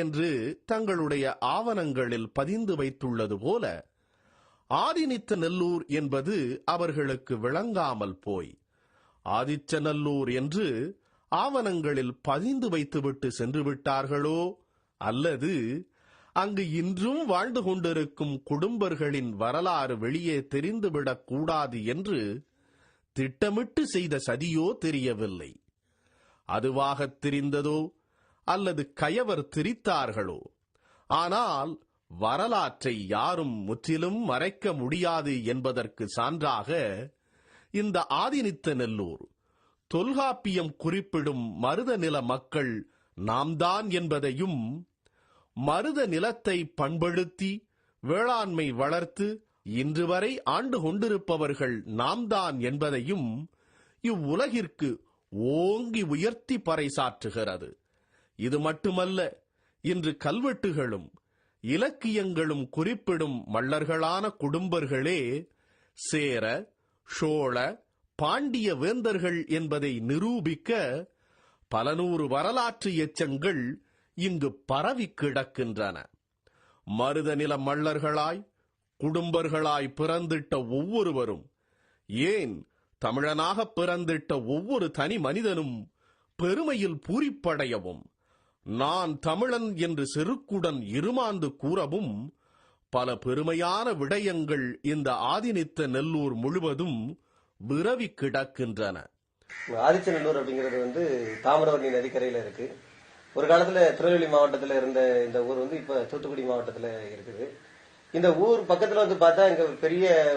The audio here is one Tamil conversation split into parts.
என்று தங்களுடைய ஆவணங்களில் பதிந்து வைத்துள்ளது போல ஆதினித்தநல்லூர் என்பது அவர்களுக்கு விளங்காமல் போய் ஆதிச்சநல்லூர் என்று ஆவணங்களில் பதிந்து வைத்துவிட்டு சென்று விட்டார்களோ, அல்லது அங்கு இன்றும் வாழ்ந்து கொண்டிருக்கும் குடும்பர்களின் வரலாறு வெளியே தெரிந்துவிடக் கூடாது என்று திட்டமிட்டு செய்த சதியோ தெரியவில்லை. அதுவாகத் தெரிந்ததோ அல்லது கயவர் திரித்தார்களோ, ஆனால் வரலாற்றை யாரும் முற்றிலும் மறைக்க முடியாது என்பதற்கு சான்றாக இந்த ஆதினித்தநல்லூர் தொல்காப்பியம் குறிப்பிடும் மருத நில மக்கள் நாம்தான் என்பதையும், மருத நிலத்தை பண்படுத்தி வேளாண்மை வளர்த்து இன்று வரை ஆண்டு கொண்டிருப்பவர்கள் நாம்தான் என்பதையும் இவ்வுலகிற்கு ஓங்கி உயர்த்தி பறைசாற்றுகிறது. இது மட்டுமல்ல, இன்று கல்வெட்டுகளும் இலக்கியங்களும் குறிப்பிடும் மல்லர்களான குடும்பர்களே சேர, சோழ, பாண்டிய வேந்தர்கள் என்பதை நிரூபிக்க பல நூறு வரலாற்று எச்சங்கள் இங்கு பரவி கிடக்கின்றன. மருத நில மல்லர்களாய் குடும்பர்களாய் பிறந்திட்ட ஒவ்வொருவரும், ஏன் தமிழனாக பிறந்திட்ட ஒவ்வொரு தனி மனிதனும் பெருமையில் பூரிப்படையவும், நான் தமிழன் என்று செருக்குடன் இருமாந்து கூறவும் பல பெருமையான விடயங்கள் இந்த ஆதினித்தநல்லூர் முழுவதும் விரவி கிடக்கின்றன. ஆதிச்சநல்லூர் அப்படிங்கிறது தாமிரபரணி நதிக்கரையில இருக்கு. ஒரு காலத்துல திருநெல்வேலி மாவட்டத்துல இருந்த இந்த ஊர் இப்ப தூத்துக்குடி மாவட்டத்துல இருக்குது. இந்த ஊர் பக்கத்துல பார்த்தா இங்க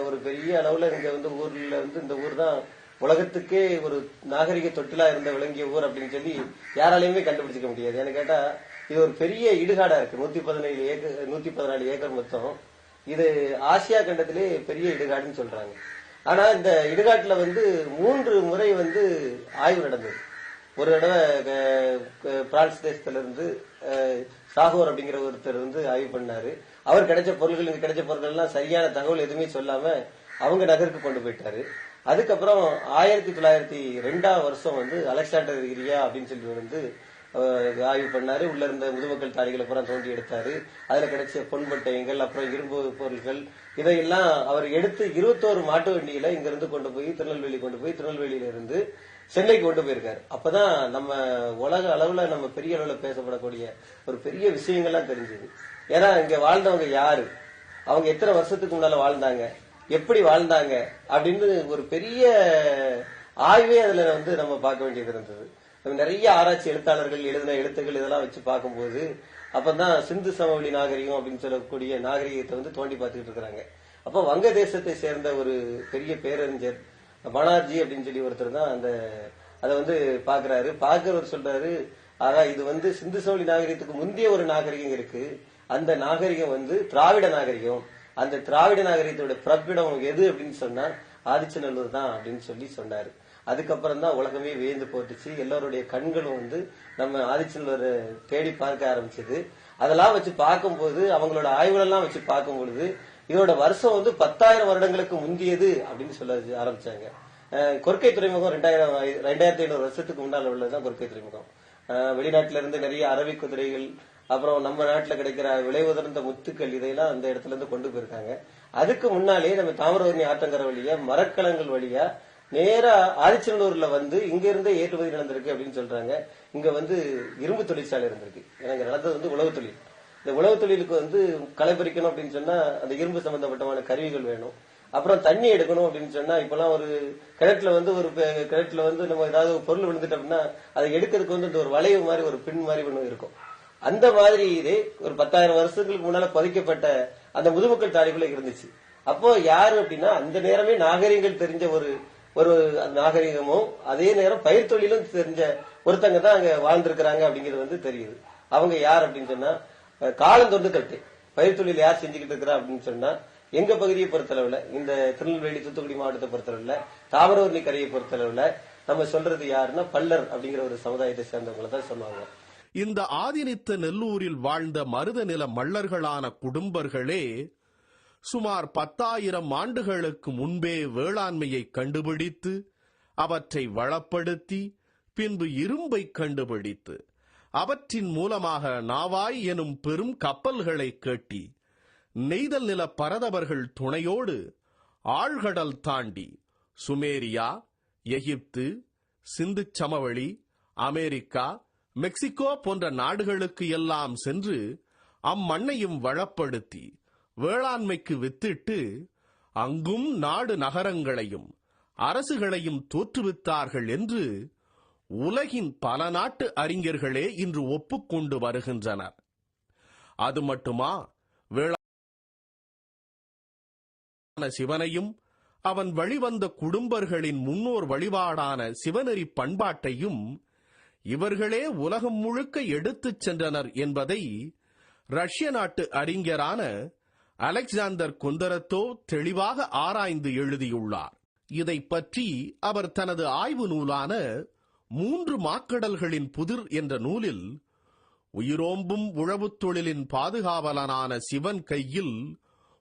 ஒரு பெரிய அளவுல இங்க ஊர்ல இந்த ஊர் தான் உலகத்துக்கே ஒரு நாகரிக தொட்டிலா இருந்த விளங்கிய ஊர் அப்படின்னு சொல்லி யாராலையுமே கண்டுபிடிச்சிக்க முடியாது. ஏன்னு கேட்டா இது ஒரு பெரிய இடுகாடா இருக்கு. 114 ஏக்கர் மொத்தம். இது ஆசியா கண்டத்திலே பெரிய இடுகாடுன்னு சொல்றாங்க. ஆனா இந்த இடுகாட்டுல 3 முறை ஆய்வு நடந்தது. ஒரு தடவை பிரான்ஸ் தேசத்துல இருந்து சாகோர் அப்படிங்கிற ஒருத்தர் ஆய்வு பண்ணாரு. அவர் கிடைச்ச பொருள்கள், இங்க கிடைச்ச பொருட்கள் எல்லாம் சரியான தகவல் எதுவுமே சொல்லாம அவங்க நகருக்கு கொண்டு போயிட்டாரு. அதுக்கப்புறம் 1902ஆம் வருஷம் அலெக்சாண்டர் கிரியா அப்படின்னு சொல்லி ஆய்வு பண்ணாரு. உள்ள இருந்த முதுமக்கள் தாடிகளை பூரா தோண்டி எடுத்தாரு. அதுல கிடைச்ச பொன்பட்டையங்கள், அப்புறம் இரும்பு பொருட்கள், இதையெல்லாம் அவர் எடுத்து 21 மாட்டு வண்டியில இங்க இருந்து கொண்டு போய் திருநெல்வேலி கொண்டு போய் திருநெல்வேலியில இருந்து சென்னைக்கு கொண்டு போயிருக்காரு. அப்பதான் நம்ம உலக அளவுல நம்ம பெரிய அளவுல பேசப்படக்கூடிய ஒரு பெரிய விஷயங்கள்லாம் தெரிஞ்சது. ஏன்னா இங்க வாழ்ந்தவங்க யாரு, அவங்க எத்தனை வருஷத்துக்கு முன்னால வாழ்ந்தாங்க, எப்படி வாழ்ந்தாங்க அப்படின்னு ஒரு பெரிய ஆய்வே அதுல நம்ம பார்க்க வேண்டியது இருந்தது. நிறைய ஆராய்ச்சி எழுத்தாளர்கள் எழுதின எழுத்துக்கள் இதெல்லாம் வச்சு பார்க்கும்போது அப்பதான் சிந்து சமவெளி நாகரிகம் அப்படின்னு சொல்லக்கூடிய நாகரிகத்தை தோண்டி பார்த்துக்கிட்டு இருக்கிறாங்க. அப்போ வங்க தேசத்தை சேர்ந்த ஒரு பெரிய பேரறிஞர் பனார்ஜி அப்படின்னு சொல்லி ஒருத்தர் தான் அதை பாக்குறாரு. பாக்குறவர் சொல்றாரு, ஆனா இது சிந்து சமவெளி நாகரிகத்துக்கு முந்தைய ஒரு நாகரிகம் இருக்கு. அந்த நாகரிகம் திராவிட நாகரிகம். அந்த திராவிட நாகரிகத்தோட பிறப்பிடம் எது அப்படின்னு சொன்னா ஆதிச்சநல்லூர் தான் அப்படின்னு சொல்லி சொன்னாரு. அதுக்கப்புறம் தான் உலகமே வியந்து போட்டுச்சு. எல்லாருடைய கண்களும் நம்ம ஆதிச்சநல்லூரை தேடி பார்க்க ஆரம்பிச்சது. அதெல்லாம் வச்சு பார்க்கும்போது, அவங்களோட ஆய்வுகள் எல்லாம் வச்சு பார்க்கும் பொழுது இதோட வருஷம் 10,000 வருடங்களுக்கு முந்தியது அப்படின்னு சொல்ல ஆரம்பிச்சாங்க. கொர்க்கை துறைமுகம் 2500 வருஷத்துக்கு முன்னால உள்ளதுதான் கொர்க்கை துறைமுகம். வெளிநாட்டுல இருந்து நிறைய அரபி குதிரைகள், அப்புறம் நம்ம நாட்டுல கிடைக்கிற விலை உதர்ந்த முத்துக்கள், இதையெல்லாம் அந்த இடத்துல இருந்து கொண்டு போயிருக்காங்க. அதுக்கு முன்னாலே நம்ம தாமிரபரணி ஆற்றங்கரை வழியா, மரக்கலங்கள் வழியா நேரா ஆதிச்சநல்லூர்ல இங்க இருந்தே ஏற்றுமதி நடந்திருக்கு அப்படின்னு சொல்றாங்க. இங்க இரும்பு தொழிற்சாலை இருந்திருக்கு. எனக்கு நடந்தது உழவு தொழில். இந்த உழவு தொழிலுக்கு களை பறிக்கணும் அப்படின்னு சொன்னா அந்த இரும்பு சம்பந்தப்பட்டமான கருவிகள் வேணும். அப்புறம் தண்ணி எடுக்கணும் அப்படின்னு சொன்னா இப்பெல்லாம் ஒரு கிணற்றுல ஒரு கிணற்றுல நம்ம ஏதாவது ஒரு பொருள் விழுந்துட்டு அப்படின்னா அதை எடுக்கிறதுக்கு ஒரு வளைவு மாதிரி ஒரு பின் மாதிரி ஒண்ணு இருக்கும். அந்த மாதிரி இதே ஒரு 10,000 வருஷங்களுக்கு முன்னால பதிக்கப்பட்ட அந்த முதுமக்கள் தாடிக்குள்ள இருந்துச்சு. அப்போ யாரு அப்படின்னா அந்த நேரமே நாகரிகங்கள் தெரிஞ்ச ஒரு நாகரிகமும் அதே நேரம் பயிர் தொழிலும் தெரிஞ்ச ஒருத்தங்க தான் அங்க வாழ்ந்திருக்கிறாங்க அப்படிங்கிறது தெரியுது. அவங்க யார் அப்படின்னு சொன்னா காலந்தொண்டு கட்டு பயிர் தொழில் யார் செஞ்சுக்கிட்டு இருக்கிறா அப்படின்னு சொன்னா எங்க பகுதியை பொறுத்தளவுல, இந்த திருநெல்வேலி தூத்துக்குடி மாவட்டத்தை பொறுத்தளவுல, தாமிரபரணி கரையை பொறுத்தளவுல நம்ம சொல்றது யாருன்னா பல்லர் அப்படிங்கிற ஒரு சமுதாயத்தை சேர்ந்தவங்களை தான் சொல்லுவாங்க. இந்த ஆதினித்தநல்லூரில் வாழ்ந்த மருத நில மல்லர்களான குடும்பர்களே சுமார் 10,000 ஆண்டுகளுக்கு முன்பே வேளாண்மையை கண்டுபிடித்து அவற்றை வளப்படுத்தி பின்பு இரும்பை கண்டுபிடித்து அவற்றின் மூலமாக நாவாய் எனும் பெரும் கப்பல்களை கேட்டி நெய்தல் நில பரதவர்கள் துணையோடு ஆழ்கடல் தாண்டி சுமேரியா, எகிப்து, சிந்து சமவெளி, அமெரிக்கா, மெக்சிகோ போன்ற நாடுகளுக்கு எல்லாம் சென்று அம்மண்ணையும் வளப்படுத்தி வேளாண்மைக்கு வித்திட்டு அங்கும் நாடு நகரங்களையும் அரசுகளையும் தோற்றுவித்தார்கள் என்று உலகின் பல நாட்டு அறிஞர்களே இன்று ஒப்புக்கொண்டு வருகின்றனர். அது மட்டுமா, வேளாண் சிவனையும் அவன் வழிவந்த குடும்பர்களின் முன்னோர் வழிபாடான சிவநெறி பண்பாட்டையும் இவர்களே உலகம் முழுக்க எடுத்துச் சென்றனர் என்பதை ரஷ்ய நாட்டு அறிஞரான அலெக்சாண்டர் கொந்தரத்தோ தெளிவாக ஆராய்ந்து எழுதியுள்ளார். இதை பற்றி அவர் தனது ஆய்வு நூலான 3 மாக்கடல்களின் புதிர் என்ற நூலில் உயிரோம்பும் உழவுத் தொழிலின் பாதுகாவலனான சிவன் கையில்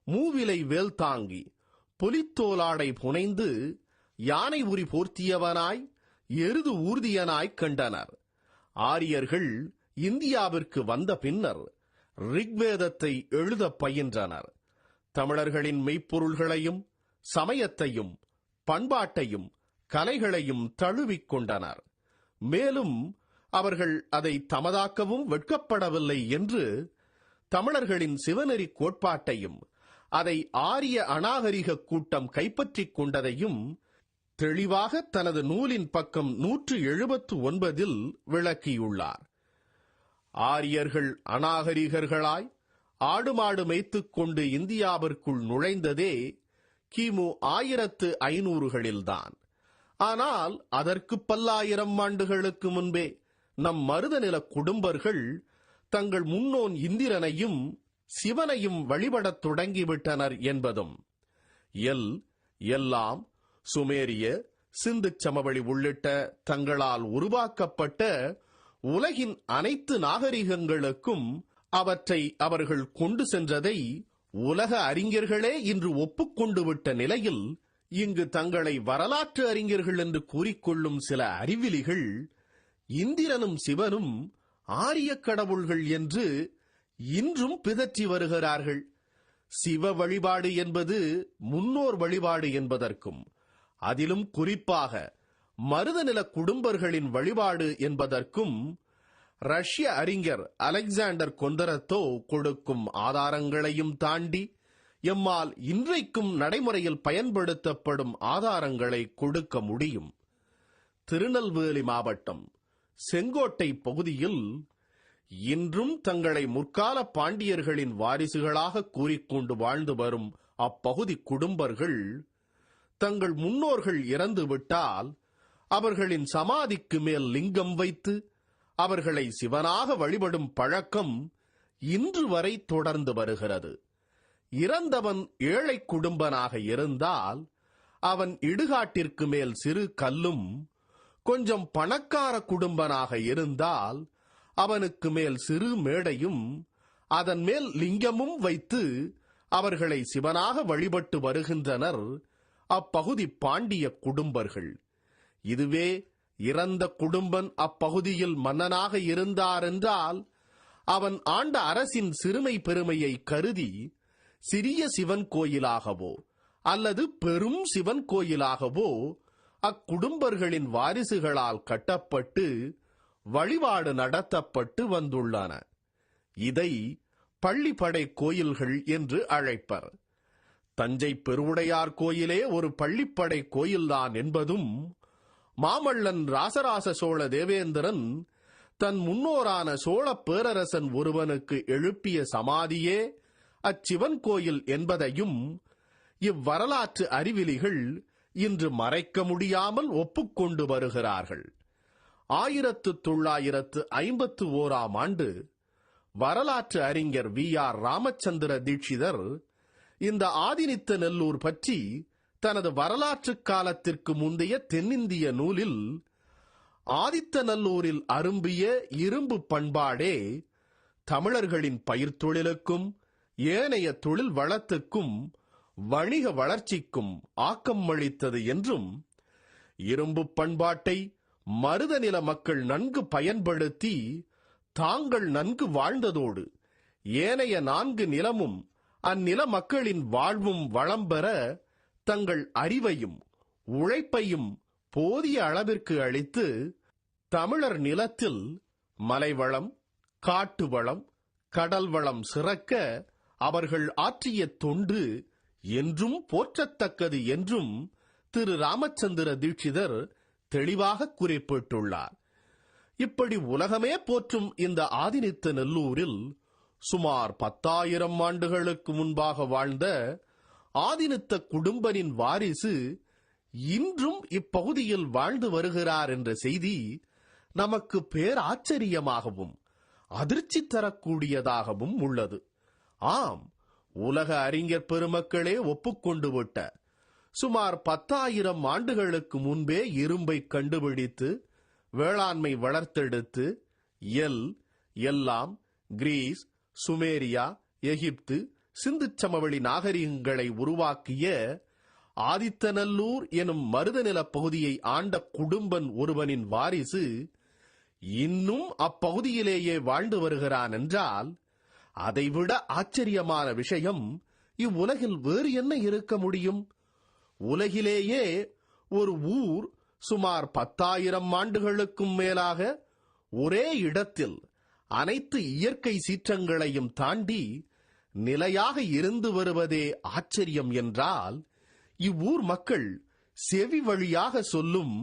மூவிலை வேல் தாங்கி புலித்தோலாடை புனைந்து யானை உரி போர்த்தியவனாய் எருது ஊர்தியனாய் கண்டனர். ஆரியர்கள் இந்தியாவிற்கு வந்த பின்னர் ரிக்வேதத்தை எழுத பயின்றனர். தமிழர்களின் மெய்ப்பொருள்களையும் சமயத்தையும் பண்பாட்டையும் கலைகளையும் தழுவிக் கொண்டனர். மேலும் அவர்கள் அதை தமதாக்கவும் வெட்கப்படவில்லை என்று தமிழர்களின் சிவநெறி கோட்பாட்டையும் அதை ஆரிய அநாகரிக கூட்டம் கைப்பற்றிக் கொண்டதையும் தெளிவாக தனது நூலின் பக்கம் 179 விளக்கியுள்ளார். ஆரியர்கள் அநாகரிகர்களாய் ஆடு மாடு மேய்த்துக் கொண்டு இந்தியாவிற்குள் நுழைந்ததே கிமு 1500களில்தான். ஆனால் அதற்கு பல்லாயிரம் ஆண்டுகளுக்கு முன்பே நம் மருதநில குடும்பர்கள் தங்கள் முன்னோன் இந்திரனையும் சிவனையும் வழிபடத் தொடங்கிவிட்டனர் என்பதும், எல்லாம் சுமேரிய, சிந்து சமவெளி உள்ளிட்ட தங்களால் உருவாக்கப்பட்ட உலகின் அனைத்து நாகரிகங்களுக்கும் அவற்றை அவர்கள் கொண்டு சென்றதை உலக அறிஞர்களே இன்று ஒப்புக்கொண்டு விட்ட நிலையில், இங்கு தங்களை வரலாற்று அறிஞர்கள் என்று கூறிக்கொள்ளும் சில அறிவிலிகள் இந்திரனும் சிவனும் ஆரிய கடவுள்கள் என்று இன்றும் பிதற்றி வருகிறார்கள். சிவ வழிபாடு என்பது முன்னோர் வழிபாடு என்பதற்கும், அதிலும் குறிப்பாக மருதநில குடும்பர்களின் வழிபாடு என்பதற்கும் ரஷ்ய அறிஞர் அலெக்சாண்டர் கொந்தரத்தோ கொடுக்கும் ஆதாரங்களையும் தாண்டி எம்மால் இன்றைக்கும் நடைமுறையில் பயன்படுத்தப்படும் ஆதாரங்களை கொடுக்க முடியும். திருநெல்வேலி மாவட்டம் செங்கோட்டை பகுதியில் இன்றும் தங்களை முற்கால பாண்டியர்களின் வாரிசுகளாக கூறிக்கொண்டு வாழ்ந்து வரும் அப்பகுதி குடும்பர்கள் தங்கள் முன்னோர்கள் இறந்துவிட்டால் அவர்களின் சமாதிக்கு மேல் லிங்கம் வைத்து அவர்களை சிவனாக வழிபடும் பழக்கம் இன்று வரை தொடர்ந்து வருகிறது. இறந்தவன் ஏழை குடும்பனாக இருந்தால் அவன் இடுகாட்டிற்கு மேல் சிறு கல்லும், கொஞ்சம் பணக்கார குடும்பனாக இருந்தால் அவனுக்கு மேல் சிறு மேடையும், அதன் மேல் லிங்கமும் வைத்து அவர்களை சிவனாக வழிபட்டு வருகின்றனர் அப்பகுதி பாண்டிய குடும்பர்கள். இதுவே இறந்த குடும்பன் அப்பகுதியில் மன்னனாக இருந்தார் என்றால் அவன் ஆண்ட அரசின் சிறுமை பெருமையை கருதி சிறிய சிவன் கோயிலாகவோ அல்லது பெரும் சிவன் கோயிலாகவோ அக்குடும்பர்களின் வாரிசுகளால் கட்டப்பட்டு வழிபாடு நடத்தப்பட்டு வந்துள்ளன. இதை பள்ளிப்படை கோயில்கள் என்று அழைப்பர். தஞ்சை பெருவுடையார் கோயிலே ஒரு பள்ளிப்படை கோயில்தான் என்பதும், மாமல்லன் ராசராச சோழ தேவேந்திரன் தன் முன்னோரான சோழ பேரரசன் ஒருவனுக்கு எழுப்பிய சமாதியே அச்சிவன் கோயில் என்பதையும் இவ்வரலாற்று அறிவிலிகள் இன்று மறைக்க முடியாமல் ஒப்புக்கொண்டு வருகிறார்கள். 1951ஆம் ஆண்டு வரலாற்று அறிஞர் வி.ஆர். ராமச்சந்திர தீட்சிதர் இந்த ஆதினித்த நெல்லூர் பற்றி தனது வரலாற்று காலத்திற்கு முந்தைய தென்னிந்திய நூலில் ஆதித்த நல்லூரில் அரும்பிய இரும்பு பண்பாடே தமிழர்களின் பயிர் தொழிலுக்கும் ஏனைய தொழில் வளத்துக்கும் வணிக வளர்ச்சிக்கும் ஆக்கம் அளித்தது என்றும், இரும்பு பண்பாட்டை மருதநில மக்கள் நன்கு பயன்படுத்தி தாங்கள் நன்கு வாழ்ந்ததோடு ஏனைய 4 நிலமும் அந்நில மக்களின் வாழ்வும் வளம் பெற தங்கள் அறிவையும் உழைப்பையும் போதிய அளவிற்கு அளித்து தமிழர் நிலத்தில் மலைவளம், காட்டு வளம், கடல் வளம் சிறக்க அவர்கள் ஆற்றிய தொண்டு என்றும் போற்றத்தக்கது என்றும் திரு ராமச்சந்திர தீட்சிதர் தெளிவாக குறிப்பிட்டுள்ளார். இப்படி உலகமே போற்றும் இந்த ஆதினித்த நெல்லூரில் சுமார் 10,000 ஆண்டுகளுக்கு முன்பாக வாழ்ந்த ஆதினித்த குடும்பனின் வாரிசு இன்றும் இப்பகுதியில் வாழ்ந்து வருகிறார் என்ற செய்தி நமக்கு பேராச்சரியமாகவும் அதிர்ச்சி தரக்கூடியதாகவும் உள்ளது. ஆம், உலக அறிஞர் பெருமக்களே ஒப்புக்கொண்டு விட்ட சுமார் 10,000 ஆண்டுகளுக்கு முன்பே இரும்பை கண்டுபிடித்து வேளாண்மை வளர்த்தெடுத்து எல்லாம் கிரீஸ், சுமேரியா, எகிப்து, சிந்து சமவெளி நாகரிகங்களை உருவாக்கிய ஆதித்தநல்லூர் எனும் மருதநில பகுதியை ஆண்ட குடும்பன் ஒருவனின் வாரிசு இன்னும் அப்பகுதியிலேயே வாழ்ந்து வருகிறான் என்றால் அதைவிட ஆச்சரியமான விஷயம் இவ்வுலகில் வேறு என்ன இருக்க முடியும்? உலகிலேயே ஒரு ஊர் சுமார் 10,000 ஆண்டுகளுக்கும் மேலாக ஒரே இடத்தில் அனைத்து இயற்கை சீற்றங்களையும் தாண்டி நிலையாக இருந்து வருவதே ஆச்சரியம் என்றால், இவ்வூர் மக்கள் செவி வழியாக சொல்லும்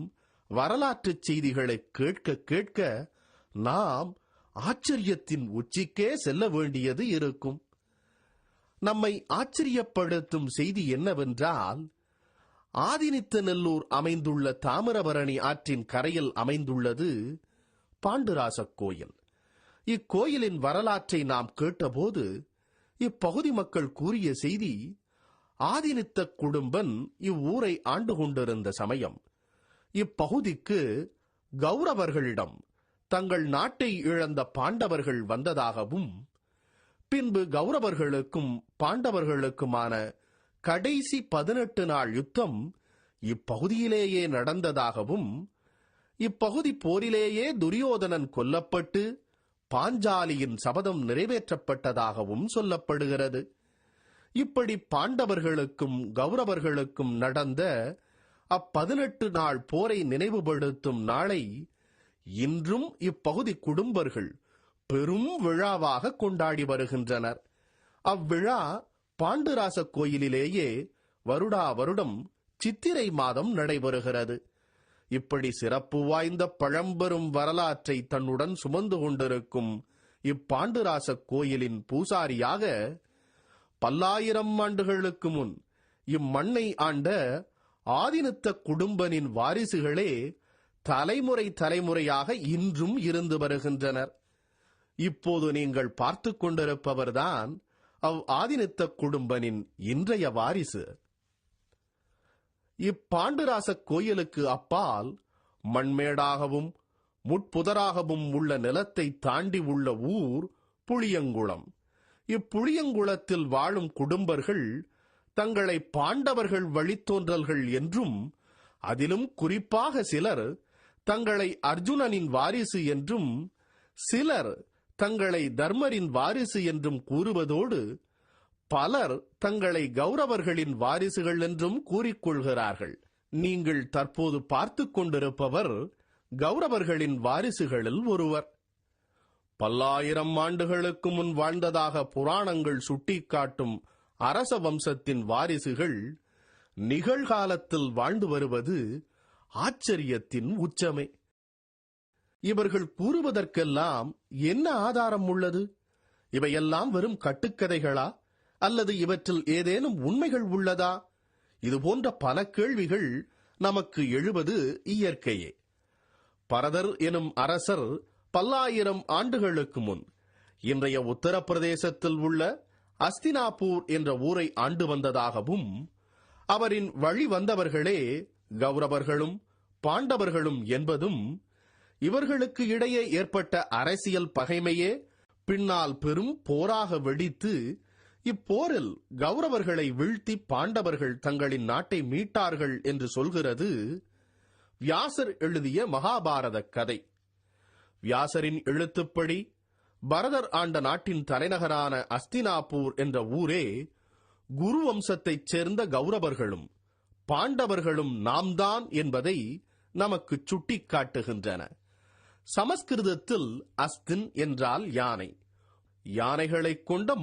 வரலாற்றுச் செய்திகளை கேட்க கேட்க நாம் ஆச்சரியத்தின் உச்சிக்கே செல்ல வேண்டியது இருக்கும். நம்மை ஆச்சரியப்படுத்தும் செய்தி என்னவென்றால், ஆதினித்த நெல்லூர் அமைந்துள்ள தாமிரபரணி ஆற்றின் கரையில் அமைந்துள்ளது பாண்டுராசக் கோயில். இக்கோயிலின் வரலாற்றை நாம் கேட்டபோது இப்பகுதி மக்கள் கூறிய செய்தி, ஆதினித்த குடும்பன் இவ்வூரை ஆண்டு கொண்டிருந்த சமயம் இப்பகுதிக்கு கௌரவர்களிடம் தங்கள் நாட்டை இழந்த பாண்டவர்கள் வந்ததாகவும், பின்பு கௌரவர்களுக்கும் பாண்டவர்களுக்குமான கடைசி 18 நாள் யுத்தம் இப்பகுதியிலேயே நடந்ததாகவும், இப்பகுதி போரிலேயே துரியோதனன் கொல்லப்பட்டு பாஞ்சாலியின் சபதம் நிறைவேற்றப்பட்டதாகவும் சொல்லப்படுகிறது. இப்படி பாண்டவர்களுக்கும் கௌரவர்களுக்கும் நடந்த 18 நாள் போரை நினைவுபடுத்தும் நாளை இன்றும் இப்பகுதி குடும்பர்கள் பெரும் விழாவாக கொண்டாடி வருகின்றனர். அவ்விழா பாண்டுராச கோயிலிலேயே வருடா வருடம் சித்திரை மாதம் நடைபெறுகிறது. இப்படி சிறப்பு வாய்ந்த பழம்பெரும் வரலாற்றை தன்னுடன் சுமந்து கொண்டிருக்கும் இப்பாண்டுராச கோயிலின் பூசாரியாக பல்லாயிரம் ஆண்டுகளுக்கு முன் இம்மண்ணை ஆண்ட ஆதினித்த குடும்பனின் வாரிசுகளே தலைமுறை தலைமுறையாக இன்றும் இருந்து வருகின்றனர். இப்போது நீங்கள் பார்த்து கொண்டிருப்பவர்தான் ஆதினித்த குடும்பனின் இன்றைய வாரிசு. இப்பாண்டுராச கோயிலுக்கு அப்பால் மண்மேடாகவும் முட்புதராகவும் உள்ள நிலத்தை தாண்டி உள்ள ஊர் புளியங்குளம். இப்புளியங்குளத்தில் வாழும் குடும்பர்கள் தங்களை பாண்டவர்கள் வழித்தோன்றல்கள் என்றும், அதிலும் குறிப்பாக சிலர் தங்களை அர்ஜுனனின் வாரிசு என்றும், சிலர் தங்களை தர்மரின் வாரிசு என்றும் கூறுவதோடு பலர் தங்களை கௌரவர்களின் வாரிசுகள் என்றும் கூறிக்கொள்கிறார்கள். நீங்கள் தற்போது பார்த்து கொண்டிருப்பவர் கௌரவர்களின் வாரிசுகளில் ஒருவர். பல்லாயிரம் ஆண்டுகளுக்கு முன் வாழ்ந்ததாக புராணங்கள் சுட்டிக்காட்டும் அரச வம்சத்தின் வாரிசுகள் நிகழ்காலத்தில் வாழ்ந்து வருவது ஆச்சரியத்தின் உச்சமே. இவர்கள் கூறுவதற்கெல்லாம் என்ன ஆதாரம் உள்ளது? இவையெல்லாம் வெறும் கட்டுக்கதைகளா, அல்லது இவற்றில் ஏதேனும் உண்மைகள் உள்ளதா? இதுபோன்ற பல கேள்விகள் நமக்கு எழுவது இயற்கையே. பரதர் எனும் அரசர் பல்லாயிரம் ஆண்டுகளுக்கு முன் இன்றைய உத்தரப்பிரதேசத்தில் உள்ள அஸ்தினாபூர் என்ற ஊரை ஆண்டு வந்ததாகவும், அவரின் வழி வந்தவர்களே கௌரவர்களும் பாண்டவர்களும் என்பதும், இவர்களுக்கு இடையே ஏற்பட்ட அரசியல் பகைமையே பின்னால் பெரும் போராக வெடித்து இப்போரில் கௌரவர்களை வீழ்த்தி பாண்டவர்கள் தங்களின் நாட்டை மீட்டார்கள் என்று சொல்கிறது வியாசர் எழுதிய மகாபாரத கதை. வியாசரின் எழுத்துப்படி பரதர் ஆண்ட நாட்டின் தலைநகரான அஸ்தினாபூர் என்ற ஊரே குரு வம்சத்தைச் சேர்ந்த கௌரவர்களும் பாண்டவர்களும் நாம்தான் என்பதை நமக்கு சுட்டிக்காட்டுகின்றன. சமஸ்கிருதத்தில் அஸ்தின் என்றால் யானை. யானைகளைக் கொண்ட